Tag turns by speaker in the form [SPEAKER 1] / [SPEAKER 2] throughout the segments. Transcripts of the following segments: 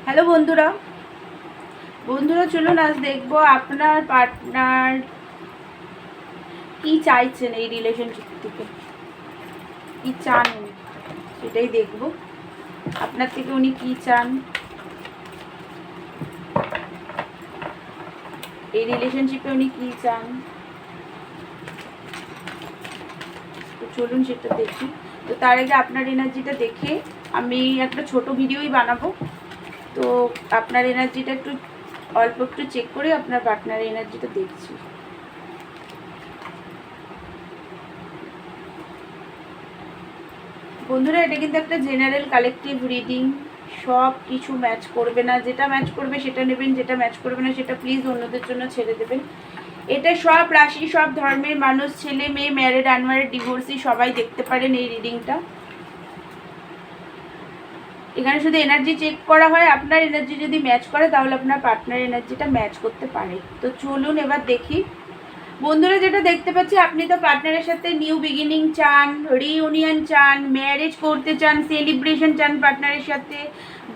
[SPEAKER 1] Hello বন্ধুরা, চলুন আজ দেখবো আপনার পার্টনার কি চাইছেন এই রিলেশনশিপ থেকে, কি চান উনি, সেটাই দেখবো। আপনার থেকে উনি কি চান এই রিলেশনশিপে, উনি কি চান, তো চলুন সেটা দেখি। তো তার আগে আপনার এনার্জিটা দেখে আমি একটা ছোট ভিডিওই বানাবো। তো আপনার এনার্জিটা অল্প একটু চেক করে আপনার পার্টনারের এনার্জিটা দেখছি। বন্ধুরা, এটা কিন্তু একটা জেনারেল কালেকটিভ রিডিং, সব কিছু ম্যাচ করবে না। যেটা ম্যাচ করবে সেটা নেবেন, যেটা ম্যাচ করবে না সেটা প্লিজ অন্যদের জন্য ছেড়ে দেবেন। এটা সব রাশি, সব ধর্মের মানুষ, ছেলে মেয়ে, ম্যারিড, আনম্যারিড, ডিভোর্সি সবাই দেখতে পারেন এই রিডিংটা। এখানে শুধু এনার্জি চেক করা হয়। আপনার এনার্জি যদি ম্যাচ করে তাহলে আপনার পার্টনার এনার্জিটা ম্যাচ করতে পারে। তো চলুন এবার দেখি। বন্ধুরা, যেটা দেখতে পাচ্ছি, আপনি তো পার্টনারের সাথে নিউ বিগিনিং চান, রিইউনিয়ন চান, ম্যারেজ করতে চান, সেলিব্রেশন চান পার্টনারের সাথে,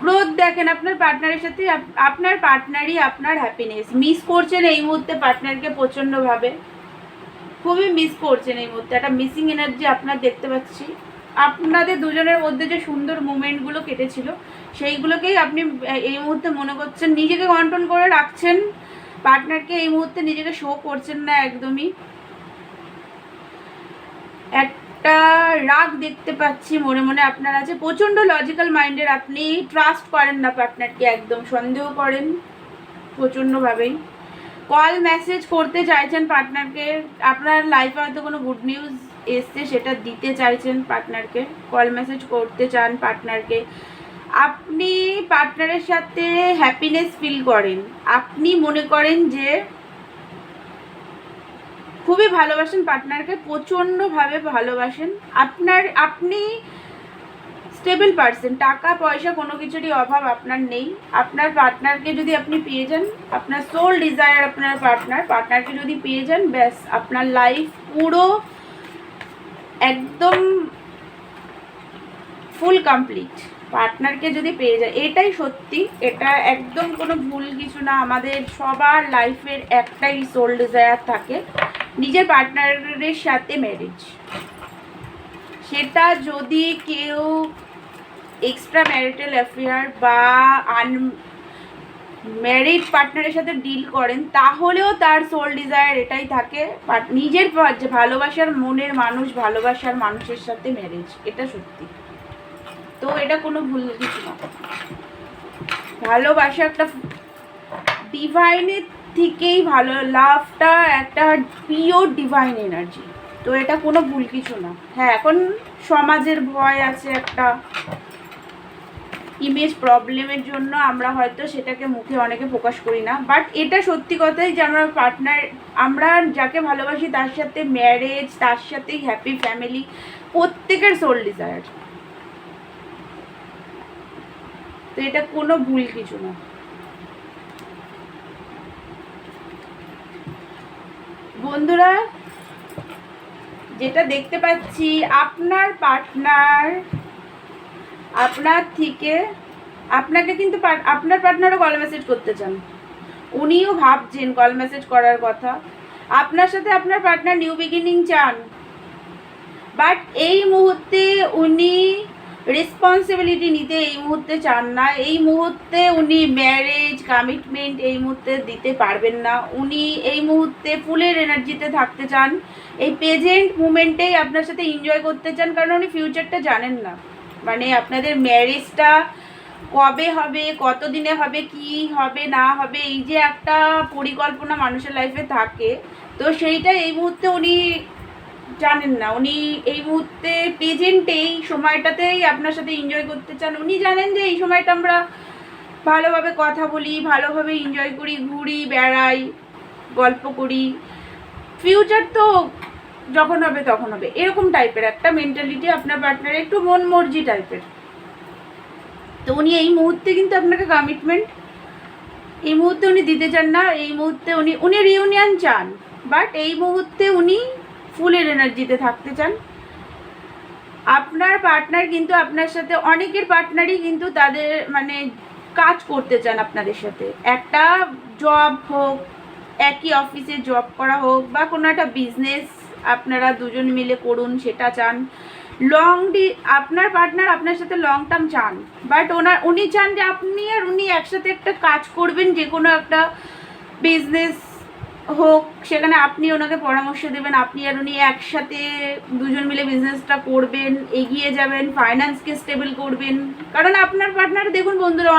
[SPEAKER 1] গ্রোথ দেখেন আপনার পার্টনারের সাথে। আপনার পার্টনারই আপনার হ্যাপিনেস। মিস করছেন এই মুহূর্তে পার্টনারকে প্রচণ্ডভাবে, খুবই মিস করছেন এই মুহূর্তে। একটা মিসিং এনার্জি আপনার দেখতে পাচ্ছি। আপনাদের দুজনের মধ্যে যে সুন্দর মুভমেন্টগুলো কেটেছিল সেইগুলোকেই আপনি এই মুহূর্তে মনে করছেন। নিজেকে কন্ট্রোল করে রাখছেন, পার্টনারকে এই মুহূর্তে নিজেকে শো করছেন না একদমই। একটা রাগ দেখতে পাচ্ছি মনে মনে আপনার আছে, প্রচণ্ড লজিক্যাল মাইন্ডের। আপনি ট্রাস্ট করেন না পার্টনারকে, একদম সন্দেহ করেন প্রচণ্ডভাবেই। কল মেসেজ করতে চাইছেন পার্টনারকে, আপনার লাইফে হয়তো কোনো গুড নিউজ এসছে সেটা দিতে চাইছেন পার্টনারকে, কল মেসেজ করতে চান পার্টনারকে। আপনি পার্টনারের সাথে হ্যাপিনেস ফিল করেন, আপনি মনে করেন যে খুবই ভালোবাসেন পার্টনারকে, প্রচণ্ডভাবে ভালোবাসেন। আপনি স্টেবল পারসন, টাকা পয়সা কোনো কিছুরই অভাব আপনার নেই। আপনার পার্টনারকে যদি আপনি পেয়ে যান, আপনার সোল ডিজায়ার আপনার পার্টনারকে যদি পেয়ে যান, ব্যাস আপনার লাইফ পুরো একদম ফুল কমপ্লিট। পার্টনারকে যদি পেয়ে যায়, এটাই সত্যি, এটা একদম কোনো ভুল কিছু না। আমাদের সবার লাইফের একটাই সোল ডিজায়ার থাকে, নিজের পার্টনারের সাথে ম্যারেজ। সেটা যদি কেউ এক্সট্রা ম্যারিটাল অ্যাফেয়ার বা ম্যারিড পার্টনারের সাথে ডিল করেন, তাহলেও তার সোল ডিজায়ার এটাই থাকে, নিজের ভালোবাসার মনের মানুষ, ভালোবাসার মানুষের সাথে ম্যারেজ। এটা সত্যি। তো এটা কোনো ভুল কিছু না। ভালোবাসা একটা ডিভাইনের থেকেই ভালো, লাভটা একটা পিওর ডিভাইন এনার্জি। তো এটা কোনো ভুল কিছু না। হ্যাঁ, এখন সমাজের ভয় আছে, একটা ইমেজ প্রবলেমের জন্য আমরা হয়তো সেটাকে মুখে অনেকে প্রকাশ করি না, বাট এটা সত্যি কথাই যে আমরা পার্টনার, আমরা যাকে ভালোবাসি তার সাথে ম্যারেজ, তার সাথেই হ্যাপি ফ্যামিলি, প্রত্যেকের সোল ডিজায়ার। তো এটা কোনো ভুল কিছু না। বন্ধুরা, যেটা দেখতে পাচ্ছি, আপনার পার্টনার আপনার থেকে, আপনাকে কিন্তু আপনার পার্টনারও কল মেসেজ করতে চান, উনিও ভাবছেন কল মেসেজ করার কথা। আপনার সাথে আপনার পার্টনার নিউ বিগিনিং চান, বাট এই মুহূর্তে উনি রেসপন্সিবিলিটি নিতে এই মুহূর্তে চান না। এই মুহূর্তে উনি ম্যারেজ কমিটমেন্ট এই মুহূর্তে দিতে পারবেন না। উনি এই মুহূর্তে ফুলের এনার্জিতে থাকতে চান, এই প্রেজেন্ট মুমেন্টেই আপনার সাথে এনজয় করতে চান, কারণ উনি ফিউচারটা জানেন না। মানে আপনাদের ম্যারেজটা কবে হবে, কত দিনে হবে, কি হবে না হবে, এই যে একটা পরিকল্পনা মানুষের লাইফে থাকে, তো সেইটা এই মুহূর্তে উনি জানেন না। উনি এই মুহূর্তে প্রেজেন্টে এই সময়টাতেই আপনার সাথে এনজয় করতে চান। উনি জানেন যে এই সময়টা আমরা ভালোভাবে কথা বলি, ভালোভাবে এনজয় করি, ঘুরি বেড়াই, গল্প করি, ফিউচার তো যখন হবে তখন হবে, এরকম টাইপের একটা মেন্টালিটি আপনার পার্টনারের, একটু মন মর্জি টাইপের। তো উনি এই মুহূর্তে কিন্তু আপনাকে কমিটমেন্ট এই মুহূর্তে উনি দিতে চান না। এই মুহূর্তে উনি রিউনিয়ন চান, বাট এই মুহূর্তে উনি ফুলের এনার্জিতে থাকতে চান। আপনার পার্টনার কিন্তু আপনার সাথে, অনেকের পার্টনারই কিন্তু তাদের মানে কাজ করতে চান আপনাদের সাথে, একটা জব হোক, একই অফিসে জব করা হোক, বা কোনো একটা বিজনেস আপনারা দুজন মিলে করুন সেটা চান, আপনার পার্টনার আপনার সাথে লং টার্ম চান, বাট উনি চান যে আপনি আর উনি একসাথে একটা কাজ করবেন, যে কোনো একটা বিজনেস হোক, সেখানে আপনি ওনাকে পরামর্শ দেবেন, আপনি আর উনি একসাথে দুজন মিলে বিজনেসটা করবেন, এগিয়ে যাবেন, ফাইন্যান্সকে স্টেবল করবেন। কারণ আপনার পার্টনার, দেখুন বন্ধুরা,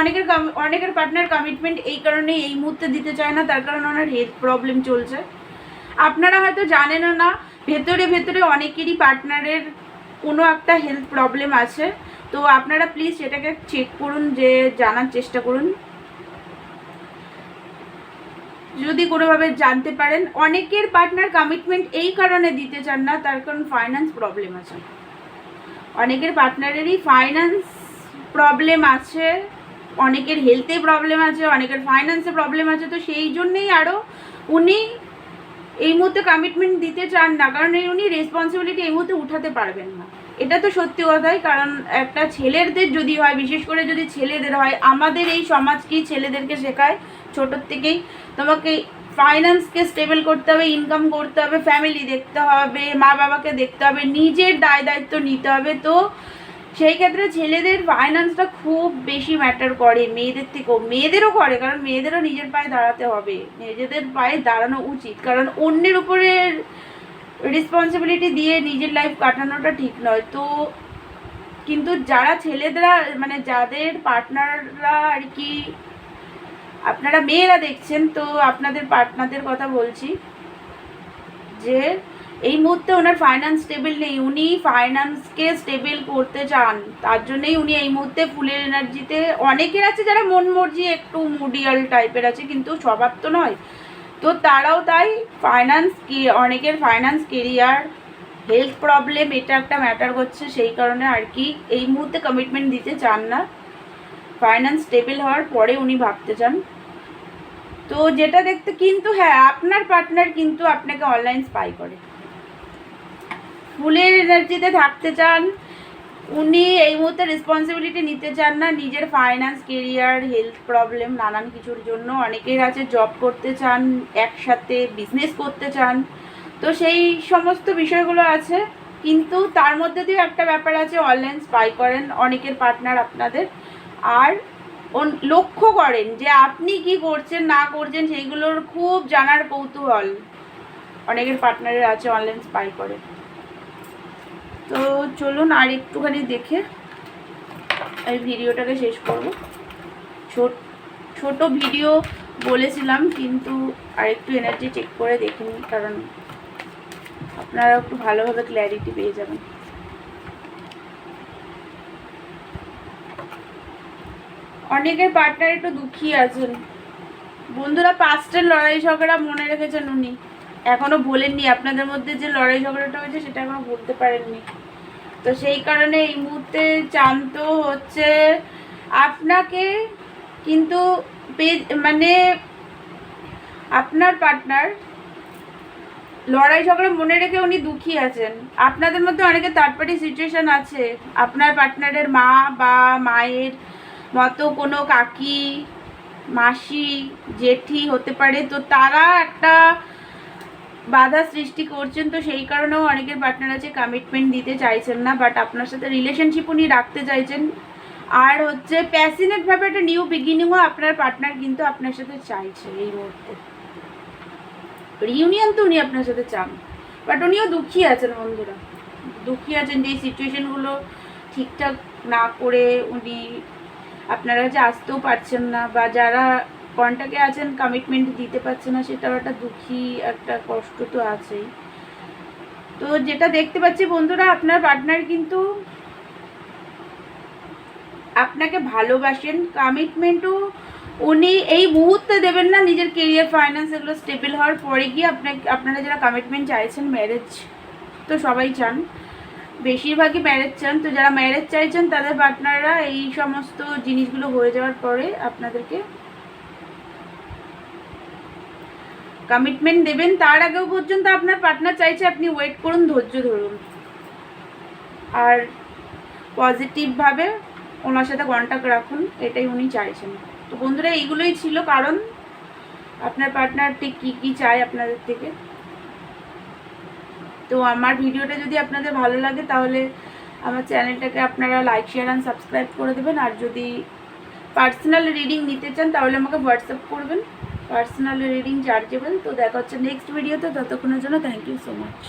[SPEAKER 1] অনেকের পার্টনার কমিটমেন্ট এই কারণে এই মুহূর্তে দিতে চায় না, তার কারণ ওনার হেলথ প্রবলেম চলছে। আপনারা হয়তো জানেনও না, ভেতরে ভেতরে অনেকেরই পার্টনারের কোনো একটা হেলথ প্রবলেম আছে। তো আপনারা প্লিজ সেটাকে চেক করুন, যে জানার চেষ্টা করুন যদি কোনোভাবে জানতে পারেন। অনেকের পার্টনার কমিটমেন্ট এই কারণে দিতে চান না, তার কারণ ফাইন্যান্স প্রবলেম আছে। অনেকের পার্টনারেরই ফাইন্যান্স প্রবলেম আছে, অনেকের হেলথে প্রবলেম আছে, অনেকের ফাইন্যান্সে প্রবলেম আছে। তো সেই জন্যেই আরও উনি এই মুহূর্তে কমিটমেন্ট দিতে চান না, কারণ উনি রেসপন্সিবিলিটি এই মুহূর্তে উঠাতে পারবেন না। এটা তো সত্যি কথাই। কারণ একটা ছেলেদের যদি হয়, বিশেষ করে যদি ছেলেদের হয়, আমাদের এই সমাজ কি ছেলেদেরকে শেখায় ছোটোর থেকেই, তোমাকে ফাইন্যান্সকে স্টেবল করতে হবে, ইনকাম করতে হবে, ফ্যামিলি দেখতে হবে, মা বাবাকে দেখতে হবে, নিজের দায় দায়িত্ব নিতে হবে। তো সেই ক্ষেত্রে ছেলেদের ফাইন্যান্সটা খুব বেশি ম্যাটার করে মেয়েদের থেকেও, মেয়েদেরও করে, কারণ মেয়েদেরও নিজের পায়ে দাঁড়াতে হবে, নিজেদের পায়ে দাঁড়ানো উচিত। কারণ অন্যের উপরে রেসপন্সিবিলিটি দিয়ে নিজের লাইফ কাটানোটা ঠিক নয়। তো কিন্তু যারা ছেলেরা, মানে যাদের পার্টনাররা আর কি আপনারা মেয়েরা দেখছেন, তো আপনাদের পার্টনারদের কথা বলছি, যে এই মুহূর্তে ওনার ফাইন্যান্স স্টেবল নেই, উনি ফাইন্যান্সকে স্টেবল করতে চান, তার জন্যই উনি এই মুহূর্তে ফুলের এনার্জিতে। অনেকের আছে যারা মন মর্জি একটু মুডিয়াল টাইপের আছে, কিন্তু স্বভাব তো নয়। তো তারাও তাই অনেকের ফাইন্যান্স, কেরিয়ার, হেলথ প্রবলেম এটা একটা ম্যাটার করছে, সেই কারণে আর কি এই মুহূর্তে কমিটমেন্ট দিতে চান না। ফাইন্যান্স স্টেবল হওয়ার পরে উনি ভাবতে চান। তো যেটা দেখতে, কিন্তু হ্যাঁ, আপনার পার্টনার কিন্তু আপনাকে অনলাইন স্পাই করে, ফুলের এনার্জিতে থাকতে চান। উনি এই মুহূর্তে রেসপন্সিবিলিটি নিতে চান না নিজের ফাইন্যান্স, কেরিয়ার, হেলথ প্রবলেম, নানান কিছুর জন্য। অনেকের আছে জব করতে চান, একসাথে বিজনেস করতে চান। তো সেই সমস্ত বিষয়গুলো আছে, কিন্তু তার মধ্যে দিয়ে একটা ব্যাপার আছে, অনলাইন স্পাই করেন অনেকের পার্টনার আপনাদের, আর লক্ষ্য করেন যে আপনি কি করছেন না করছেন, সেইগুলোর খুব জানার কৌতূহল অনেকের পার্টনারের আছে, অনলাইন স্পাই করে। তো চলুন আর একটুখানি দেখে এই ভিডিওটাকে শেষ করব। ছোট ভিডিও বলেছিলাম, কিন্তু আর একটু এনার্জি চেক করে দেখে নিই, কারণ আপনারা একটু ভালোভাবে ক্ল্যারিটি পেয়ে যাবেন। অনেকের পার্টনার একটু দুঃখী আছেন বন্ধুরা, পাস্টের লড়াই ঝগড়া মনে রেখেছেন উনি, এখনো ভোলেননি। আপনাদের মধ্যে যে লড়াই ঝগড়াটা হয়েছে সেটা এখনো ভুলতে পারেননি। তো সেই কারণে এই মুহূর্তে চান তো হচ্ছে আপনাকে, কিন্তু মানে আপনার পার্টনার লড়াই ঝগড়া মনে রেখে উনি দুঃখী আছেন। আপনাদের মধ্যে অনেকে থার্ড পার্টি সিচুয়েশান আছে, আপনার পার্টনারের মা বা মায়ের মতো কোনো কাকি, মাসি, জেঠি হতে পারে। তো তারা একটা বাধা সৃষ্টি করছেন। তো সেই কারণেও অনেকের পার্টনার আছে কমিটমেন্ট দিতে চাইছেন না, বাট আপনার সাথে রিলেশনশিপ উনি রাখতে চাইছেন। আর হচ্ছে প্যাশনেটভাবে একটা নিউ বিগিনিংও আপনার পার্টনার কিন্তু আপনার সাথে চাইছে এই মুহূর্তে। রিউনিয়ন তো উনি আপনার সাথে চান, বাট উনিও দুঃখী আছেন বন্ধুরা, দুঃখী আছেন যে এই সিচুয়েশনগুলো ঠিকঠাক না করে উনি আপনারা কাছে আসতেও পারছেন না, বা যারা কন্ট্যাক্টে আছেন কমিটমেন্ট দিতে পারছে না, সেটাও একটা দুঃখী, একটা কষ্ট তো আছেই। তো যেটা দেখতে পাচ্ছি বন্ধুরা, আপনার পার্টনার কিন্তু আপনাকে ভালোবাসেন, কমিটমেন্টও উনি এই মুহূর্তে দেবেন না, নিজের কেরিয়ার, ফাইন্যান্স এগুলো স্টেবল হওয়ার পরে গিয়ে আপনারা যারা কমিটমেন্ট চাইছেন, ম্যারেজ তো সবাই চান, বেশিরভাগই ম্যারেজ চান। তো যারা ম্যারেজ চাইছেন তাদের পার্টনাররা এই সমস্ত জিনিসগুলো হয়ে যাওয়ার পরে আপনাদেরকে কমিটমেন্ট দেবেন। তার আগেও পর্যন্ত আপনার পার্টনার চাইছে আপনি ওয়েট করুন, ধৈর্য ধরুন, আর পজিটিভভাবে ওনার সাথে কন্ট্যাক্ট রাখুন, এটাই উনি চাইছেন। তো বন্ধুরা এইগুলোই ছিল কারণ আপনার পার্টনার ঠিক কী কী চায় আপনাদের থেকে। তো আমার ভিডিওটা যদি আপনাদের ভালো লাগে তাহলে আমার চ্যানেলটাকে আপনারা লাইক শেয়ার অ্যান্ড সাবস্ক্রাইব করে দেবেন। আর যদি পার্সোনাল রিডিং নিতে চান তাহলে আমাকে হোয়াটসঅ্যাপ করবেন, পার্সোনাল রিডিং চার্জেবল। তো দেখা হচ্ছে নেক্সট ভিডিওতে, ততক্ষণের জন্য থ্যাংক ইউ সো মাচ।